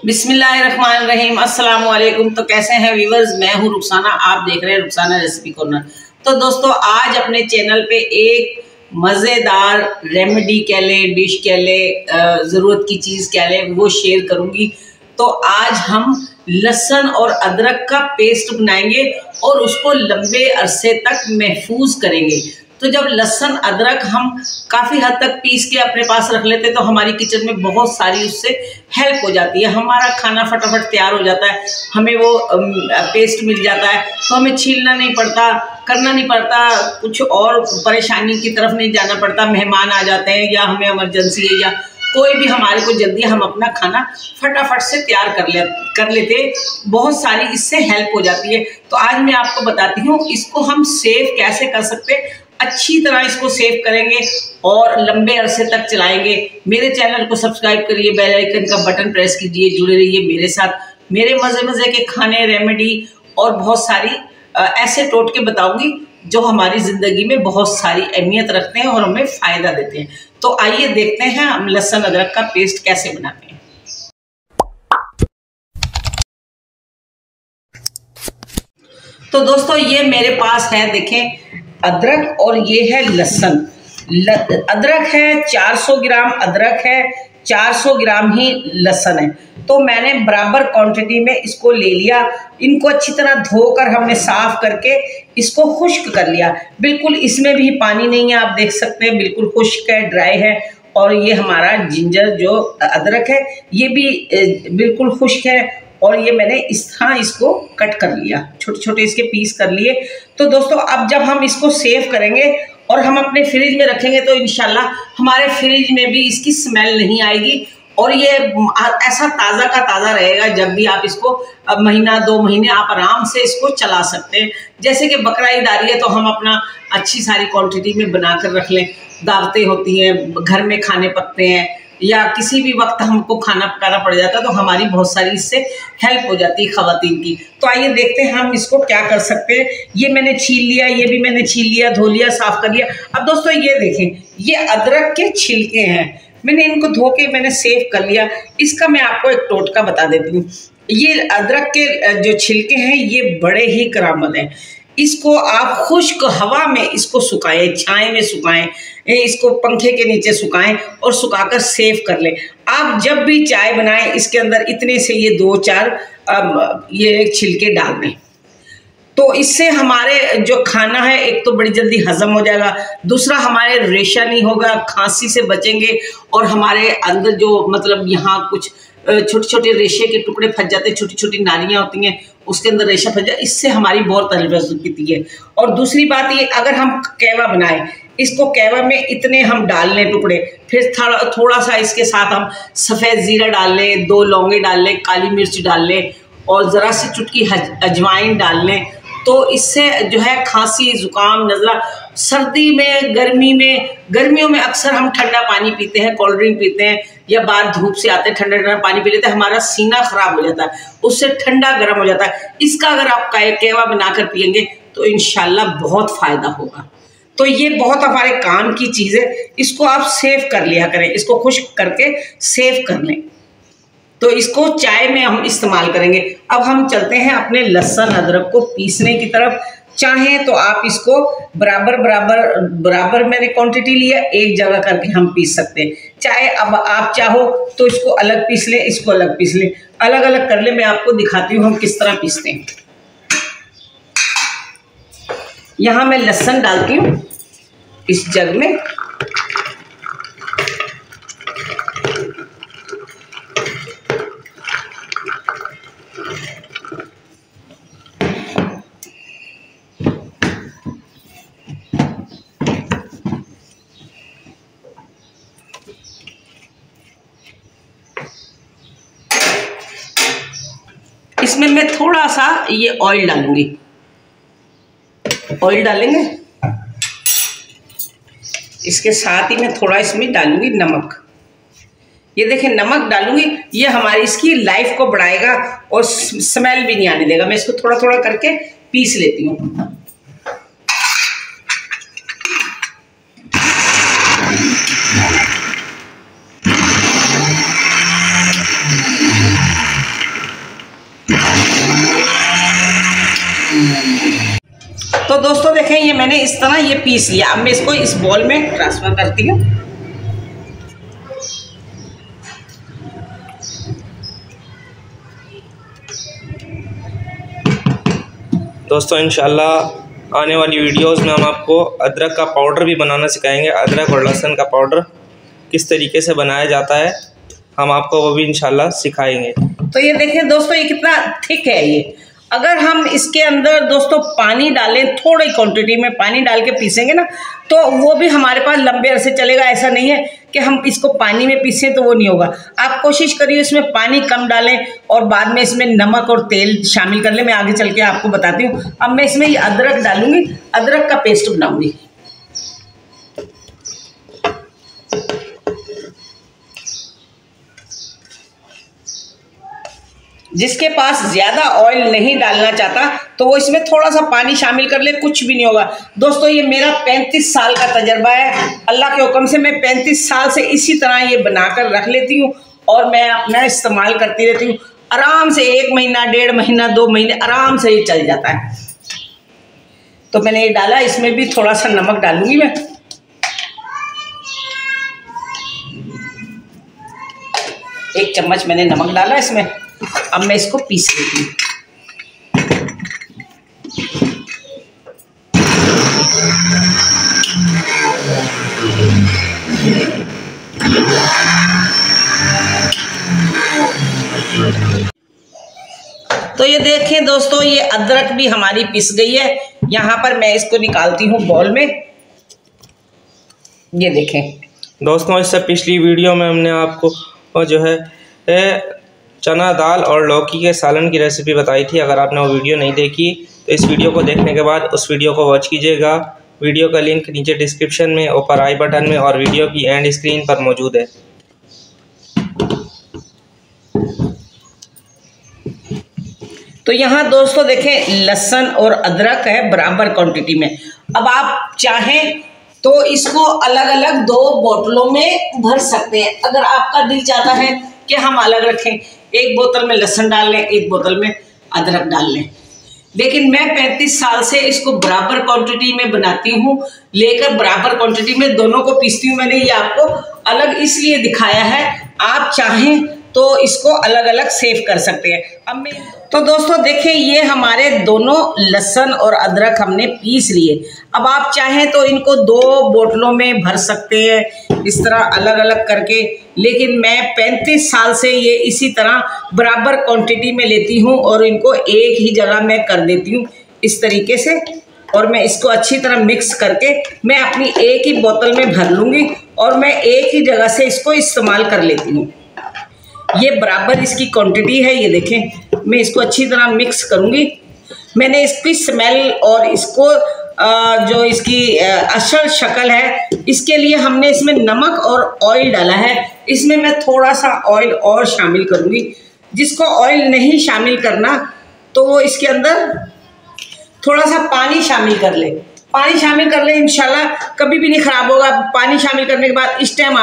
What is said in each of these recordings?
बिस्मिल्लाहिर्रहमानिर्रहीम, अस्सलाम वालेकुम। तो कैसे हैं व्यूवर्स, मैं हूं रुखसाना, आप देख रहे हैं रुखसाना रेसिपी कॉर्नर। तो दोस्तों, आज अपने चैनल पे एक मज़ेदार रेमेडी कह लें, डिश कह लें, ज़रूरत की चीज़ कह लें, वो शेयर करूंगी। तो आज हम लहसुन और अदरक का पेस्ट बनाएंगे और उसको लंबे अरसे तक महफूज करेंगे। तो जब लहसुन अदरक हम काफ़ी हद तक पीस के अपने पास रख लेते हैं तो हमारी किचन में बहुत सारी उससे हेल्प हो जाती है। हमारा खाना फटाफट तैयार हो जाता है, हमें वो पेस्ट मिल जाता है, तो हमें छीलना नहीं पड़ता, करना नहीं पड़ता, कुछ और परेशानी की तरफ नहीं जाना पड़ता। मेहमान आ जाते हैं या हमें इमरजेंसी है या कोई भी हमारे को जल्दी, हम अपना खाना फटाफट से तैयार कर लेते। बहुत सारी इससे हेल्प हो जाती है। तो आज मैं आपको बताती हूँ इसको हम सेव कैसे कर सकते हैं। अच्छी तरह इसको सेव करेंगे और लंबे अरसे तक चलाएंगे। मेरे चैनल को सब्सक्राइब करिए, बेल आइकन का बटन प्रेस कीजिए, जुड़े रहिए मेरे साथ। मेरे मज़े मज़े के खाने, रेमेडी और बहुत सारी ऐसे टोटके बताऊंगी जो हमारी ज़िंदगी में बहुत सारी अहमियत रखते हैं और हमें फ़ायदा देते हैं। तो आइए देखते हैं हम लहसुन अदरक का पेस्ट कैसे बनाते हैं। तो दोस्तों, ये मेरे पास है, देखें, अदरक और ये है लहसुन। अदरक है 400 ग्राम, अदरक है 400 ग्राम ही लहसुन है। तो मैंने बराबर क्वांटिटी में इसको ले लिया। इनको अच्छी तरह धोकर हमने साफ करके इसको खुश्क कर लिया। बिल्कुल इसमें भी पानी नहीं है, आप देख सकते हैं, बिल्कुल खुश्क है, ड्राई है। और ये हमारा जिंजर जो अदरक है ये भी बिल्कुल खुश्क है। और ये मैंने इस तरह इसको कट कर लिया, छोटे छोटे इसके पीस कर लिए। तो दोस्तों, अब जब हम इसको सेव करेंगे और हम अपने फ्रिज में रखेंगे तो इंशाल्लाह हमारे फ्रिज में भी इसकी स्मेल नहीं आएगी और ये ऐसा ताज़ा का ताज़ा रहेगा। जब भी आप इसको महीना 2 महीने आप आराम से इसको चला सकते हैं। जैसे कि बकरा ईद आ रही है तो हम अपना अच्छी सारी क्वांटिटी में बना कर रख लें। दावतें होती हैं, घर में खाने पकते हैं या किसी भी वक्त हमको खाना पकाना पड़ जाता है तो हमारी बहुत सारी इससे हेल्प हो जाती है ख़वातीन की। तो आइए देखते हैं हम इसको क्या कर सकते हैं। ये मैंने छील लिया, ये भी मैंने छील लिया, धो लिया, साफ़ कर लिया। अब दोस्तों ये देखें, ये अदरक के छिलके हैं, मैंने इनको धो के मैंने सेव कर लिया। इसका मैं आपको एक टोटका बता देती हूँ। ये अदरक के जो छिलके हैं ये बड़े ही करामत हैं। इसको आप खुश्क हवा में इसको सुखाएं, छाए में सुखाएं, इसको पंखे के नीचे सुखाएं और सुखाकर सेव कर लें। आप जब भी चाय बनाएं इसके अंदर इतने से ये 2-4 ये छिलके डाल दें। तो इससे हमारे जो खाना है एक तो बड़ी जल्दी हजम हो जाएगा, दूसरा हमारे रेशा नहीं होगा, खांसी से बचेंगे और हमारे अंदर जो मतलब यहाँ कुछ छोटे छोटे रेशे के टुकड़े फंस जाते हैं, छोटी छोटी नालियाँ होती हैं उसके अंदर रेशा फंस जाए, इससे हमारी बहुत हेल्प होती है। और दूसरी बात ये, अगर हम कहवा बनाएं, इसको कहवा में इतने हम डाल लें टुकड़े, फिर थोड़ा सा इसके साथ हम सफ़ेद ज़ीरा डाल लें, 2 लौंगे डाल लें, काली मिर्च डाल लें और ज़रा सी चुटकी अजवाइन डाल लें। तो इससे जो है खांसी, ज़ुकाम, नज़ला, सर्दी में, गर्मियों में अक्सर हम ठंडा पानी पीते हैं, कोल्ड ड्रिंक पीते हैं या बाहर धूप से आते हैं ठंडा ठंडा पानी पी लेते हैं, हमारा सीना ख़राब हो जाता है, उससे ठंडा गर्म हो जाता है। इसका अगर आप कहवा बनाकर पिएंगे तो इंशाल्लाह बहुत फ़ायदा होगा। तो ये बहुत हमारे काम की चीज़ है, इसको आप सेव कर लिया करें, इसको खुश्क करके सेव कर लें। तो इसको चाय में हम इस्तेमाल करेंगे। अब हम चलते हैं अपने लहसुन अदरक को पीसने की तरफ। चाहें तो आप इसको बराबर मैंने क्वांटिटी लिया, एक जगह करके हम पीस सकते हैं। चाहे अब आप चाहो तो इसको अलग पीस लें, इसको अलग पीस लें, अलग अलग कर लें। मैं आपको दिखाती हूँ हम किस तरह पीसते हैं। यहाँ मैं लहसुन डालती हूँ इस जग में। इसमें मैं थोड़ा सा ये ऑयल डालूंगी, ऑयल डालेंगे। इसके साथ ही मैं थोड़ा इसमें डालूंगी नमक। ये देखें, नमक डालूंगी, ये हमारी इसकी लाइफ को बढ़ाएगा और स्मेल भी नहीं आने देगा। मैं इसको थोड़ा थोड़ा करके पीस लेती हूँ। तो दोस्तों देखें, ये मैंने इस तरह ये पीस लिया। अब मैं इसको इस बॉल में ट्रांसफर करती हूँ। दोस्तों इंशाल्लाह आने वाली वीडियोस में हम आपको अदरक का पाउडर भी बनाना सिखाएंगे। अदरक और लहसुन का पाउडर किस तरीके से बनाया जाता है हम आपको वो भी इंशाल्लाह सिखाएंगे। तो ये देखें दोस्तों, ये कितना थिक है। ये अगर हम इसके अंदर दोस्तों पानी डालें, थोड़ी क्वांटिटी में पानी डाल के पीसेंगे ना, तो वो भी हमारे पास लंबे अरसे चलेगा। ऐसा नहीं है कि हम इसको पानी में पीसें तो वो नहीं होगा। आप कोशिश करिए इसमें पानी कम डालें और बाद में इसमें नमक और तेल शामिल कर लें। मैं आगे चल के आपको बताती हूँ। अब मैं इसमें ये अदरक डालूंगी, अदरक का पेस्ट बनाऊंगी। जिसके पास ज़्यादा ऑयल नहीं डालना चाहता तो वो इसमें थोड़ा सा पानी शामिल कर ले, कुछ भी नहीं होगा। दोस्तों ये मेरा 35 साल का तजर्बा है। अल्लाह के हुक्म से मैं 35 साल से इसी तरह ये बनाकर रख लेती हूँ और मैं अपना इस्तेमाल करती रहती हूँ। आराम से 1 महीना, 1.5 महीना, 2 महीने आराम से ये चल जाता है। तो मैंने ये डाला, इसमें भी थोड़ा सा नमक डालूंगी मैं। एक चम्मच मैंने नमक डाला इसमें। अब मैं इसको पीस लेती हूँ। तो ये देखें दोस्तों, ये अदरक भी हमारी पिस गई है। यहाँ पर मैं इसको निकालती हूँ बॉल में। ये देखें दोस्तों, इससे पिछली वीडियो में हमने आपको जो है चना दाल और लौकी के सालन की रेसिपी बताई थी। अगर आपने वो वीडियो नहीं देखी तो इस वीडियो को देखने के बाद उस वीडियो को वॉच कीजिएगा। वीडियो का लिंक नीचे डिस्क्रिप्शन में, ऊपर आई बटन में और वीडियो की एंड स्क्रीन पर मौजूद है। तो यहाँ दोस्तों देखें, लहसुन और अदरक है बराबर क्वांटिटी में। अब आप चाहें तो इसको अलग अलग 2 बोतलों में भर सकते हैं। अगर आपका दिल चाहता है कि हम अलग रखें, 1 बोतल में लहसुन डाल लें, 1 बोतल में अदरक डाल लें। लेकिन मैं 35 साल से इसको बराबर क्वांटिटी में बनाती हूँ, लेकर बराबर क्वांटिटी में दोनों को पीसती हूँ। मैंने ये आपको अलग इसलिए दिखाया है, आप चाहें तो इसको अलग अलग सेव कर सकते हैं। अब मैं तो दोस्तों देखें, ये हमारे दोनों लहसुन और अदरक हमने पीस लिए। अब आप चाहें तो इनको 2 बोतलों में भर सकते हैं, इस तरह अलग अलग करके। लेकिन मैं 35 साल से ये इसी तरह बराबर क्वांटिटी में लेती हूँ और इनको एक ही जगह मैं कर देती हूँ इस तरीके से। और मैं इसको अच्छी तरह मिक्स करके मैं अपनी एक ही बोतल में भर लूँगी और मैं एक ही जगह से इसको इस्तेमाल कर लेती हूँ। ये बराबर इसकी क्वांटिटी है। ये देखें, मैं इसको अच्छी तरह मिक्स करूँगी। मैंने इसकी स्मेल और इसको जो इसकी असल शक्ल है, इसके लिए हमने इसमें नमक और ऑयल डाला है। इसमें मैं थोड़ा सा ऑयल और शामिल करूँगी। जिसको ऑयल नहीं शामिल करना तो वो इसके अंदर थोड़ा सा पानी शामिल कर ले। पानी शामिल कर ले, इंशाल्लाह कभी भी नहीं ख़राब होगा। पानी शामिल करने के बाद इस टाइम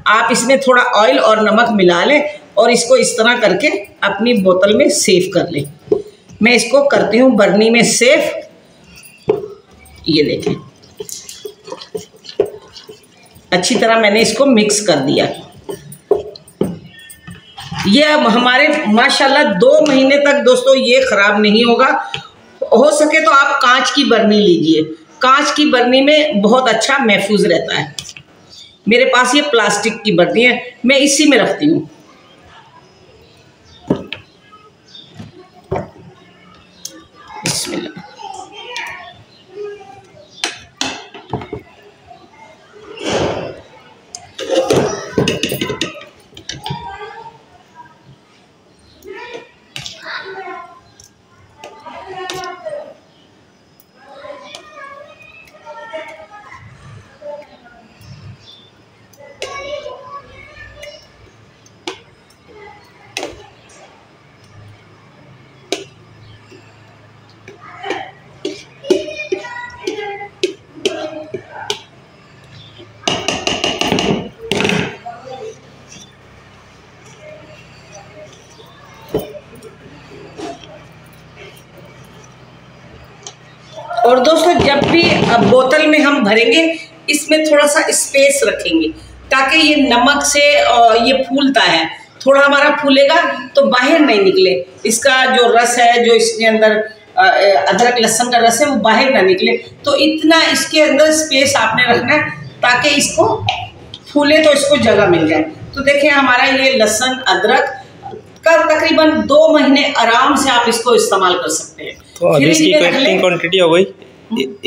आप इसमें थोड़ा ऑयल और नमक मिला लें और इसको इस तरह करके अपनी बोतल में सेव कर लें। मैं इसको करती हूँ बर्नी में सेव। ये देखें, अच्छी तरह मैंने इसको मिक्स कर दिया। ये अब हमारे माशाल्लाह 2 महीने तक दोस्तों ये ख़राब नहीं होगा। हो सके तो आप कांच की बर्नी लीजिए, कांच की बर्नी में बहुत अच्छा महफूज रहता है। मेरे पास ये प्लास्टिक की बर्नी है, मैं इसी में रखती हूँ। बिस्मिल्लाह। और दोस्तों जब भी बोतल में हम भरेंगे इसमें थोड़ा सा स्पेस रखेंगे ताकि ये नमक से ये फूलता है, थोड़ा हमारा फूलेगा तो बाहर नहीं निकले, इसका जो रस है जो इसके अंदर अदरक लहसुन का रस है वो बाहर ना निकले। तो इतना इसके अंदर स्पेस आपने रखना है ताकि इसको फूले तो इसको जगह मिल जाए। तो देखिए हमारा ये लहसुन अदरक का तकरीबन 2 महीने आराम से आप इसको इस्तेमाल कर सकते हैं। तो अभी इसकी क्वांटिटी हो गई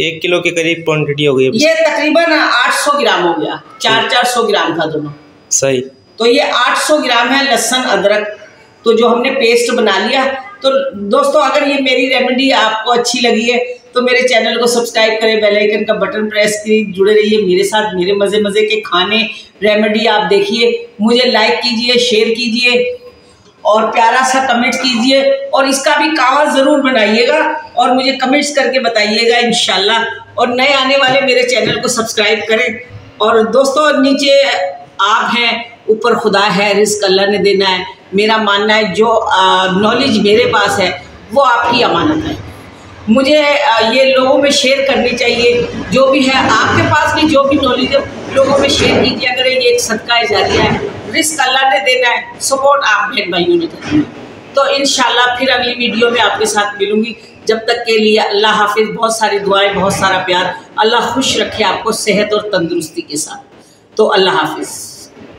1 किलो के करीब क्वांटिटी हो गई। ये तकरीबन 800 ग्राम हो गया, 400 ग्राम था दोनों। सही। तो ये 800 ग्राम है लहसुन अदरक, तो जो हमने पेस्ट बना लिया। तो दोस्तों अगर ये मेरी रेमेडी आपको अच्छी लगी है तो मेरे चैनल को सब्सक्राइब करें, बेल आइकन का बटन प्रेस करिए, जुड़े रहिए मेरे साथ, मेरे मज़े मज़े के खाने रेमेडी आप देखिए। मुझे लाइक कीजिए, शेयर कीजिए और प्यारा सा कमेंट कीजिए और इसका भी कावा ज़रूर बनाइएगा और मुझे कमेंट्स करके बताइएगा इंशाल्लाह। और नए आने वाले मेरे चैनल को सब्सक्राइब करें। और दोस्तों नीचे आप हैं, ऊपर खुदा है, रिस्क अल्लाह ने देना है। मेरा मानना है जो नॉलेज मेरे पास है वो आपकी अमानत है, मुझे ये लोगों में शेयर करनी चाहिए। जो भी है आपके पास भी जो भी नॉलेज है लोगों में शेयर कीजिए, अगर ये एक सदका जारिया है, रिस्क अल्लाह ने देना है, सपोर्ट आप बहन भाइयों ने करना है। तो इंशाल्लाह फिर अगली वीडियो में आपके साथ मिलूंगी। जब तक के लिए अल्लाह हाफिज़, बहुत सारी दुआएं, बहुत सारा प्यार। अल्लाह खुश रखे आपको सेहत और तंदुरुस्ती के साथ। तो अल्लाह हाफिज़।